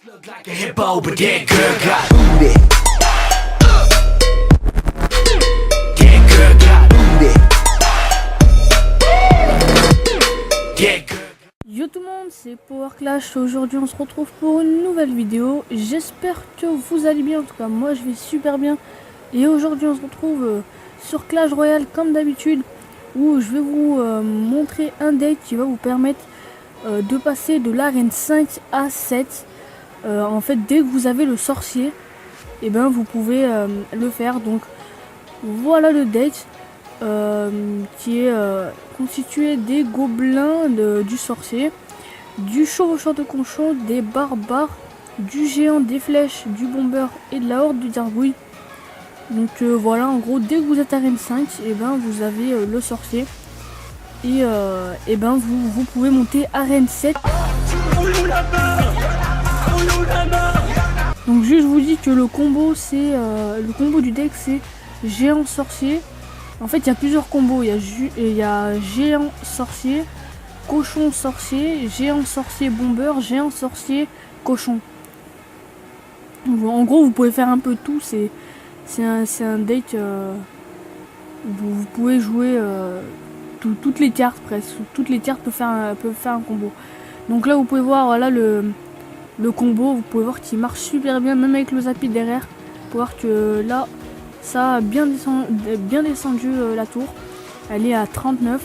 Like a hippo, but that girl got booty. That girl got booty. That girl. Yo tout le monde, c'est Power Clash. Aujourd'hui on se retrouve pour une nouvelle vidéo. J'espère que vous allez bien, en tout cas moi je vais super bien. Et aujourd'hui on se retrouve sur Clash Royale comme d'habitude, où je vais vous montrer un deck qui va vous permettre de passer de l'arène 5 à 7. En fait dès que vous avez le sorcier, et ben vous pouvez le faire. Donc voilà le deck qui est constitué des gobelins du sorcier, du chevaucheur de conchon, des barbares, du géant, des flèches, du bomber et de la horde du gargouille. Donc voilà, en gros dès que vous êtes arène 5, et ben vous avez le sorcier et ben vous pouvez monter arène 7. Donc juste je vous dis que le combo c'est le combo du deck c'est géant sorcier. En fait il y a plusieurs combos, il y a géant sorcier, cochon sorcier, géant sorcier bomber, géant sorcier cochon. En gros vous pouvez faire un peu tout, c'est un deck vous pouvez jouer toutes les cartes presque, toutes les cartes peuvent faire un combo. Donc là vous pouvez voir voilà le combo, vous pouvez voir qu'il marche super bien même avec le Zappy derrière. Vous pouvez voir que là ça a bien descendu la tour, elle est à 39.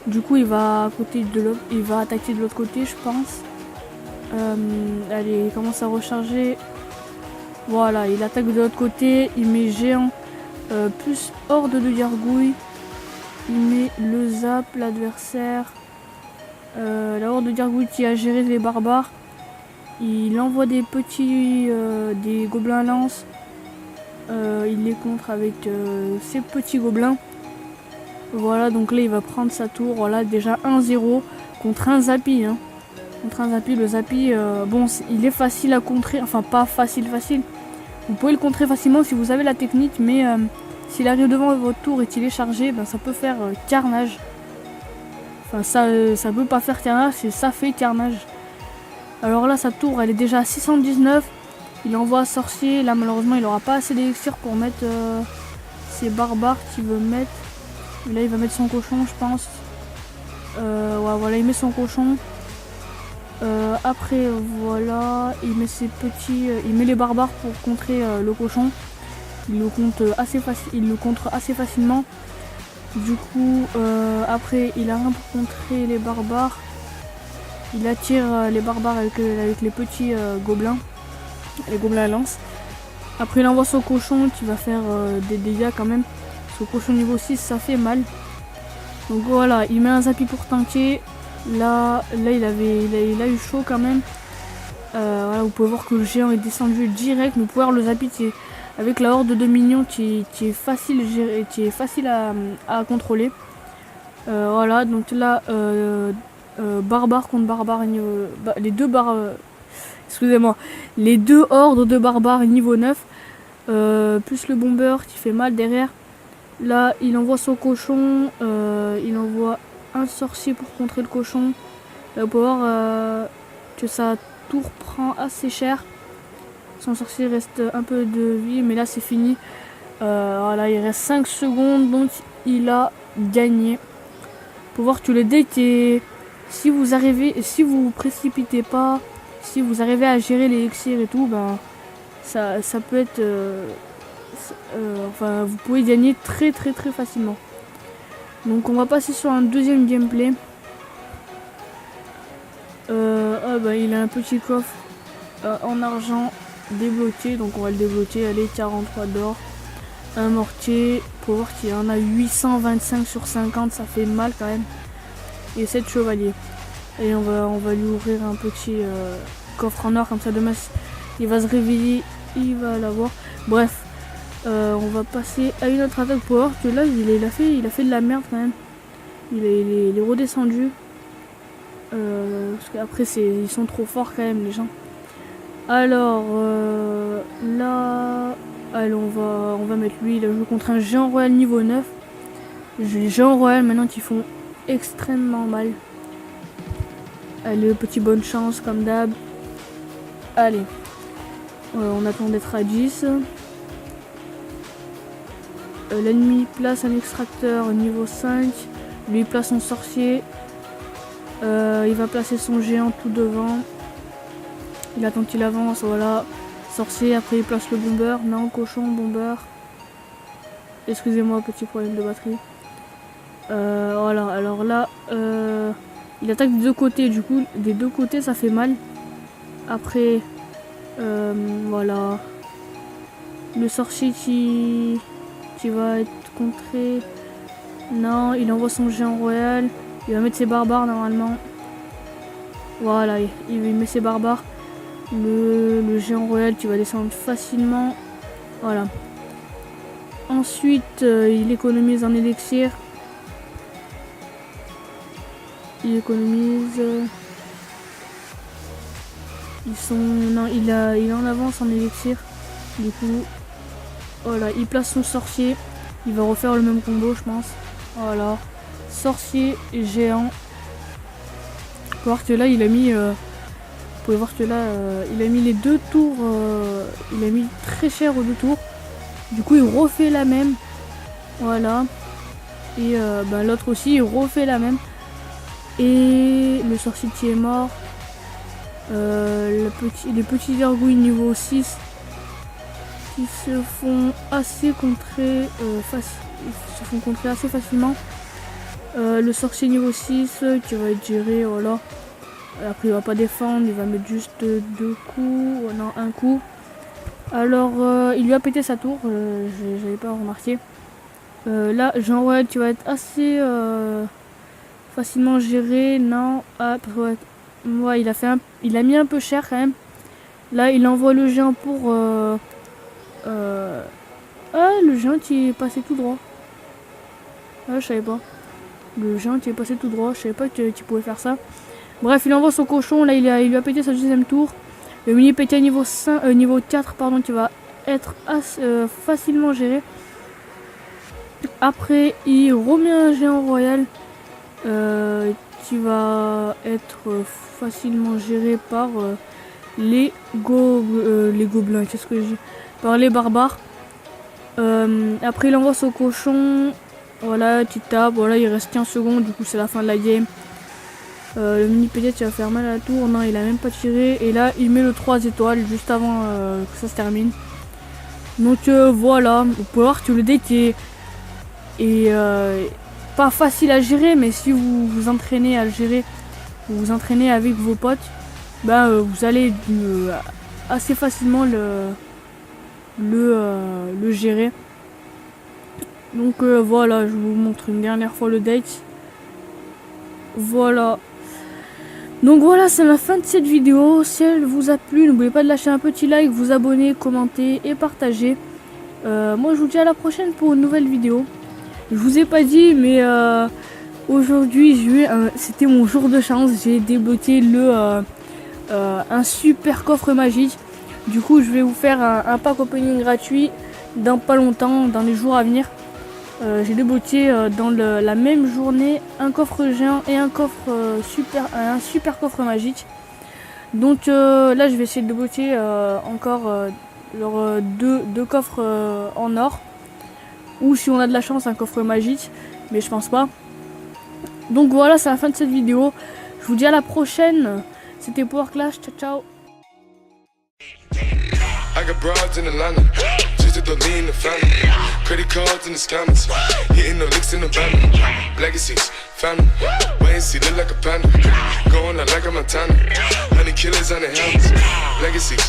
Du coup il va attaquer de l'autre côté je pense. Allez, il commence à recharger. Voilà, il attaque de l'autre côté, il met géant plus horde de gargouille, il met le zap, l'adversaire, la horde de gargouille qui a géré les barbares, il envoie des des gobelins lance, il les contre avec ses petits gobelins. Voilà, donc là il va prendre sa tour, voilà déjà 1-0 contre un Zappy, hein. Contre un Zappy, le Zappy, bon il est facile à contrer, enfin pas facile. Vous pouvez le contrer facilement si vous avez la technique, mais s'il arrive devant votre tour et qu'il est chargé, ben, ça peut faire carnage. Enfin ça peut pas faire carnage, ça fait carnage. Alors là sa tour elle est déjà à 619. Il envoie sorcier, là malheureusement il aura pas assez d'élixir pour mettre ses barbares qu'il veut mettre. Et là il va mettre son cochon je pense. Ouais, voilà, il met son cochon. Après voilà, il met ses petits, il met les barbares pour contrer le cochon. Il le contre assez facilement. Du coup après il a rien pour contrer les barbares. Il attire les barbares avec les petits gobelins, les gobelins à lance. Après il envoie son cochon qui va faire des dégâts quand même. Ce cochon niveau 6 ça fait mal. Donc voilà, il met un Zappy pour tanker. Là il a eu chaud quand même. Voilà, vous pouvez voir que le géant est descendu direct. Vous pouvez voir le Zappy avec la horde de minions qui est facile à contrôler. Voilà, donc là barbare contre barbare les deux hordes de barbares niveau 9 plus le bomber qui fait mal derrière. Là il envoie son cochon, il envoie un sorcier pour contrer le cochon. Là, vous pouvez voir que sa tour prend assez cher. Son sorcier reste un peu de vie, mais là c'est fini. Voilà, il reste 5 secondes, donc il a gagné. Pour voir que le deck est... Si vous précipitez pas, si vous arrivez à gérer les elixirs et tout, ben ça peut être... enfin, vous pouvez gagner très facilement. Donc on va passer sur un deuxième gameplay. Bah, il a un petit coffre en argent débloqué, donc on va le débloquer. Allez, 43 d'or, un mortier, pour voir qu'il en a 825 sur 50, ça fait mal quand même. Et 7 chevaliers. Et on va lui ouvrir un petit coffre en or, comme ça demain il va se réveiller, il va l'avoir. Bref, on va passer à une autre attaque pour voir que là il a fait de la merde quand même. Il est redescendu. Parce qu'après ils sont trop forts quand même les gens. Alors là, allez, on va mettre lui. Il a joué contre un géant royal niveau 9. Les géants royaux maintenant qui font extrêmement mal. Allez, petit bonne chance comme d'hab. Allez. On attend d'être à 10. L'ennemi place un extracteur niveau 5. Lui place son sorcier. Il va placer son géant tout devant. Il attend qu'il avance, voilà. Sorcier, après il place le bomber. Non, cochon, bomber. Excusez-moi, petit problème de batterie. Voilà, alors là, il attaque des deux côtés, du coup, des deux côtés ça fait mal. Après, voilà. Le sorcier qui va être contré. Non, il envoie son géant royal. Il va mettre ses barbares normalement. Voilà, il met ses barbares. Le géant royal qui va descendre facilement. Voilà. Ensuite, il économise un élixir. Il économise. Non, il est en avance en élixir. Du coup, voilà, il place son sorcier. Il va refaire le même combo, je pense. Voilà, sorcier et géant. Vous pouvez voir que là, il a mis. Vous pouvez voir que là, il a mis les deux tours. Il a mis très cher aux deux tours. Du coup, il refait la même. Voilà. Et l'autre aussi, il refait la même. Et le sorcier qui est mort. Les petits gargouilles niveau 6 qui se font assez contrer, assez facilement. Le sorcier niveau 6 qui va être géré, voilà. Après il va pas défendre, il va mettre juste 2 coups, non, un coup. Alors il lui a pété sa tour, j'avais pas remarqué. Là Jean Royal qui va être assez facilement géré, non, ouais, il a mis un peu cher quand même. Là il envoie le géant pour le géant qui est passé tout droit. Ah, je savais pas. Le géant qui est passé tout droit, je savais pas que tu pouvais faire ça. Bref, il envoie son cochon, là il lui a pété sa deuxième tour. Le mini pété niveau 4 pardon, qui va être facilement géré. Après il remet un géant royal qui va être facilement géré par les gobelins, qu'est-ce que j'ai, par les barbares. Après il envoie son cochon, voilà, tu tapes, voilà, il reste 15 secondes, du coup c'est la fin de la game. Le mini pédiatre il va faire mal à la tour, non il a même pas tiré, et là il met le 3 étoiles juste avant que ça se termine. Donc voilà, vous pouvez voir que le deck est pas facile à gérer, mais si vous vous entraînez à le gérer, vous vous entraînez avec vos potes, vous allez assez facilement le gérer. Donc voilà, je vous montre une dernière fois le deck. Voilà. Donc voilà, c'est la fin de cette vidéo. Si elle vous a plu, n'oubliez pas de lâcher un petit like, vous abonner, commenter et partager. Moi je vous dis à la prochaine pour une nouvelle vidéo. Je vous ai pas dit, mais aujourd'hui c'était mon jour de chance. J'ai débloqué un super coffre magique. Du coup je vais vous faire un pack opening gratuit dans pas longtemps, dans les jours à venir. J'ai débloqué dans la même journée un coffre géant et un super coffre magique. Donc là je vais essayer de débloquer encore deux coffres en or, ou si on a de la chance un coffre magique, mais je pense pas. Donc voilà, c'est la fin de cette vidéo. Je vous dis à la prochaine. C'était Power Clash, ciao ciao. I got broads in Atlanta, just to throw me in the family. Credit cards in the scammers, hitting the licks in the van. Legacies, family, wait and see, look like a panda. Going out like a Montana, honey killers on the helmets. Legacies.